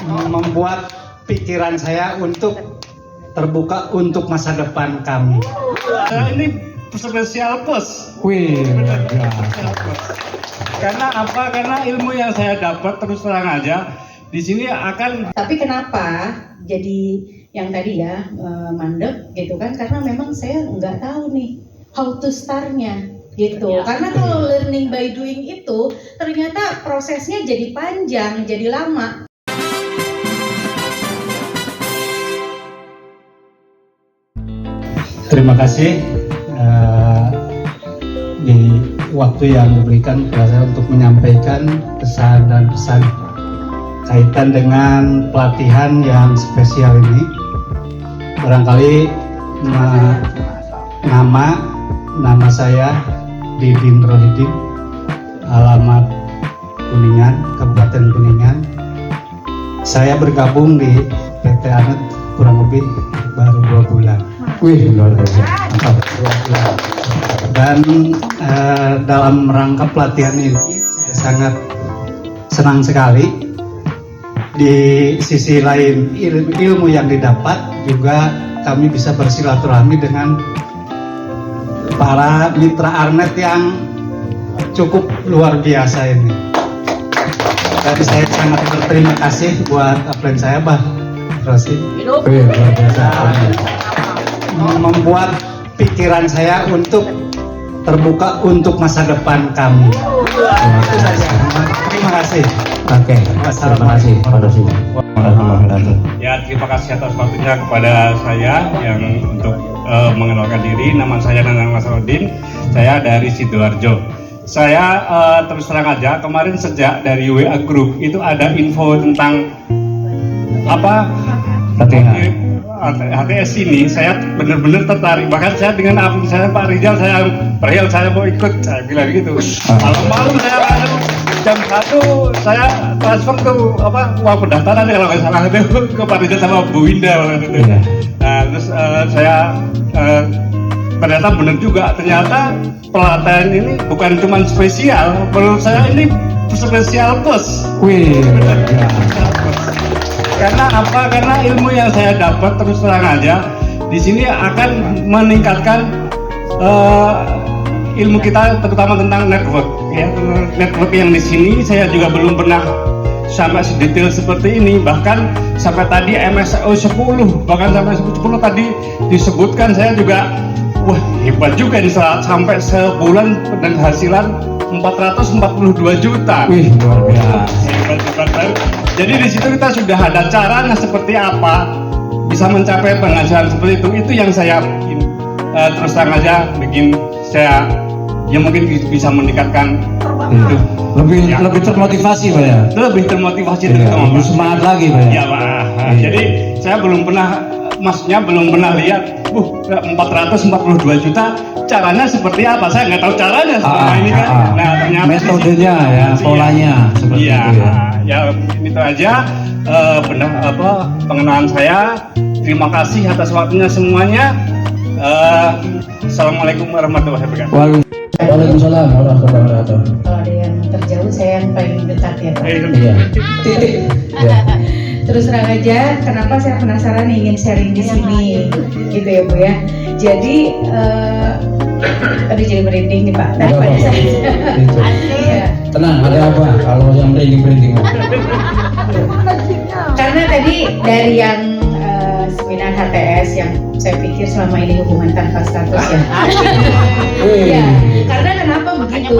membuat pikiran saya untuk terbuka untuk masa depan kami. Ini spesial pos. Wih, Karena apa? Karena ilmu yang saya dapat terus terang aja di sini akan. Tapi kenapa jadi yang tadi ya mandek gitu kan? Karena memang saya nggak tahu nih how to start-nya gitu. Karena kalau learning by doing itu ternyata prosesnya jadi panjang, jadi lama. terima kasih di waktu yang diberikan kepada saya untuk menyampaikan pesan dan pesan kaitan dengan pelatihan yang spesial ini. Barangkali nama saya Didin Rohidin, alamat Kuningan, Kabupaten Kuningan. Saya bergabung di PT Anet kurang lebih baru 2 bulan. Wih, luar biasa. Mantap. Dan dalam rangka pelatihan ini saya sangat senang sekali. Di sisi lain ilmu yang didapat juga kami bisa bersilaturahmi dengan para mitra Arnet yang cukup luar biasa ini. Jadi saya sangat berterima kasih buat upline saya, Bah Rosi. Wih, luar biasa. Membuat pikiran saya untuk terbuka untuk masa depan kami. Itu saja. Terima kasih. Oke, terima kasih Pak Rosi. Ya, terima kasih atas waktunya kepada saya yang untuk mengenalkan diri. Nama saya Nanang Nasruddin. Saya dari Sidoarjo. Saya terus terang aja kemarin sejak dari WA Group itu ada info tentang apa HTS ini, saya benar-benar tertarik. Bahkan saya dengan abang saya Pak Rizal, saya mau ikut, saya bilang gitu. Malam-malam saya jam 1 saya transfer ke uang pendaftaran kalau nggak salah itu ke Pak Rizal sama Bu Winda gitu. Nah terus saya ternyata benar juga, ternyata pelatihan ini bukan cuma spesial, menurut saya ini spesial bos. Wih, karena apa? Karena ilmu yang saya dapat terus terang aja di sini akan meningkatkan ilmu kita, terutama tentang network. Ya, network yang di sini saya juga belum pernah sampai sedetail seperti ini. Bahkan sampai tadi MSO 10, bahkan sampai 10 tadi disebutkan, saya juga wah hebat juga ini, sampai sebulan dan hasilan 442 juta. wih, luar biasa. Hebat. Jadi di situ kita sudah ada caranya seperti apa bisa mencapai penghasilan seperti itu. Itu yang saya bikin terus terang aja bikin saya ya mungkin bisa meningkatkan itu. Lebih termotivasi Pak ya. Lebih termotivasi Lebih semangat lagi Pak ya. Ya Pak. Jadi saya belum pernah lihat 442 juta caranya seperti apa. Saya nggak tahu caranya selama ini kan. Nah ternyata metodenya ya, polanya seperti iya, itu ya. Ya itu aja pengenalan saya. Terima kasih atas waktunya semuanya. Assalamualaikum warahmatullahi wabarakatuh. Waalaikumsalam warahmatullahi wabarakatuh. Kalau ada yang terjauh, saya yang paling dekat ya Pak. Iya. Titik. Ya. Terus terang aja, kenapa saya penasaran ingin sharing di sini, gitu ya Bu ya. Jadi, tadi jadi merinding nih Pak. Nah, pada saat iya. Tenang, ada apa kalau yang merinding? Karena tadi dari yang seminar HTS yang saya pikir selama ini hubungan tanpa status ya. Iya, karena kenapa begitu?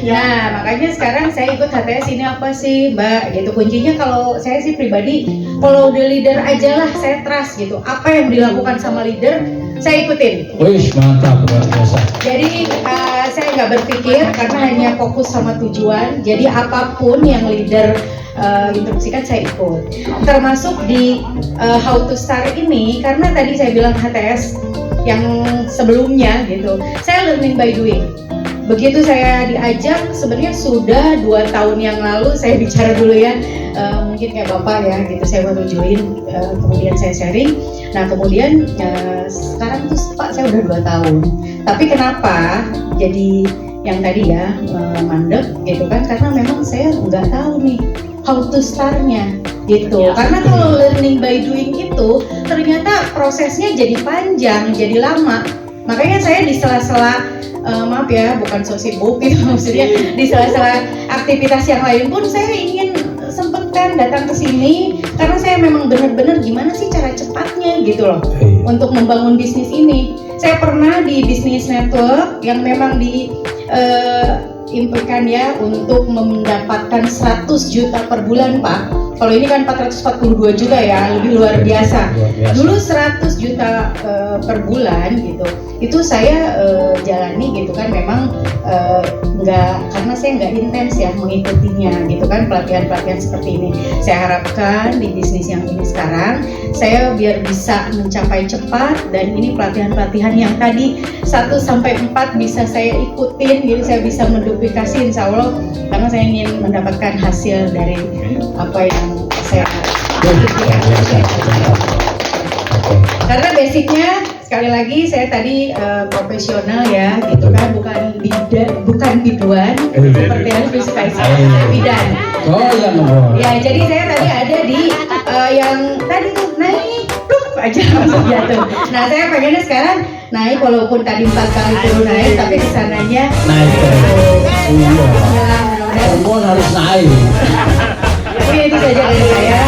Nah, makanya sekarang saya ikut HTS ini apa sih, Mbak? Gitu kuncinya kalau saya sih pribadi, follow the leader aja lah, saya trust gitu. Apa yang dilakukan sama leader, saya ikutin. Wih, mantap, luar biasa. Jadi saya nggak berpikir karena hanya fokus sama tujuan. Jadi apapun yang leader instruksikan saya ikut. Termasuk di how to start ini, karena tadi saya bilang HTS yang sebelumnya gitu, saya learning by doing. Begitu saya diajak, sebenarnya sudah 2 tahun yang lalu saya bicara dulu ya, mungkin kayak Bapak ya gitu, saya baru join, kemudian saya sharing. Nah kemudian sekarang tuh Pak saya udah 2 tahun. Tapi kenapa jadi yang tadi ya mandek gitu kan, karena memang saya nggak tahu nih how to start-nya gitu. Karena kalau learning by doing itu ternyata prosesnya jadi panjang, jadi lama. Makanya saya di sela-sela maaf ya, bukan so sibuk gitu maksudnya, di sela-sela aktivitas yang lain pun saya ingin sempatkan datang ke sini karena saya memang benar-benar gimana sih cara cepatnya gitu loh untuk membangun bisnis ini. Saya pernah di bisnis network yang memang di impikan ya untuk mendapatkan 100 juta per bulan Pak. Kalau ini kan 442 juta ya, lebih luar biasa. Dulu 100 juta per bulan gitu. Itu saya jalani gitu kan, memang karena saya nggak intens ya mengikutinya gitu kan, pelatihan-pelatihan seperti ini. Saya harapkan di bisnis yang ini sekarang saya biar bisa mencapai cepat, dan ini pelatihan-pelatihan yang tadi 1 sampai 4 bisa saya ikutin, jadi saya bisa menduplikasi insya Allah, karena saya ingin mendapatkan hasil dari apa yang saya karena basicnya sekali lagi saya tadi profesional ya gitu kan, bukan biduan seperti yang disukai saya, bidan. Oh iya, Ya jadi saya tadi ada di yang tadi tuh naik aja maksudnya tuh. Nah saya pengennya sekarang naik, walaupun tadi 4 kali turun naik, tapi kesananya naik terus. Iya. mudah-mudahan Perempuan harus naik. itu saja dari saya.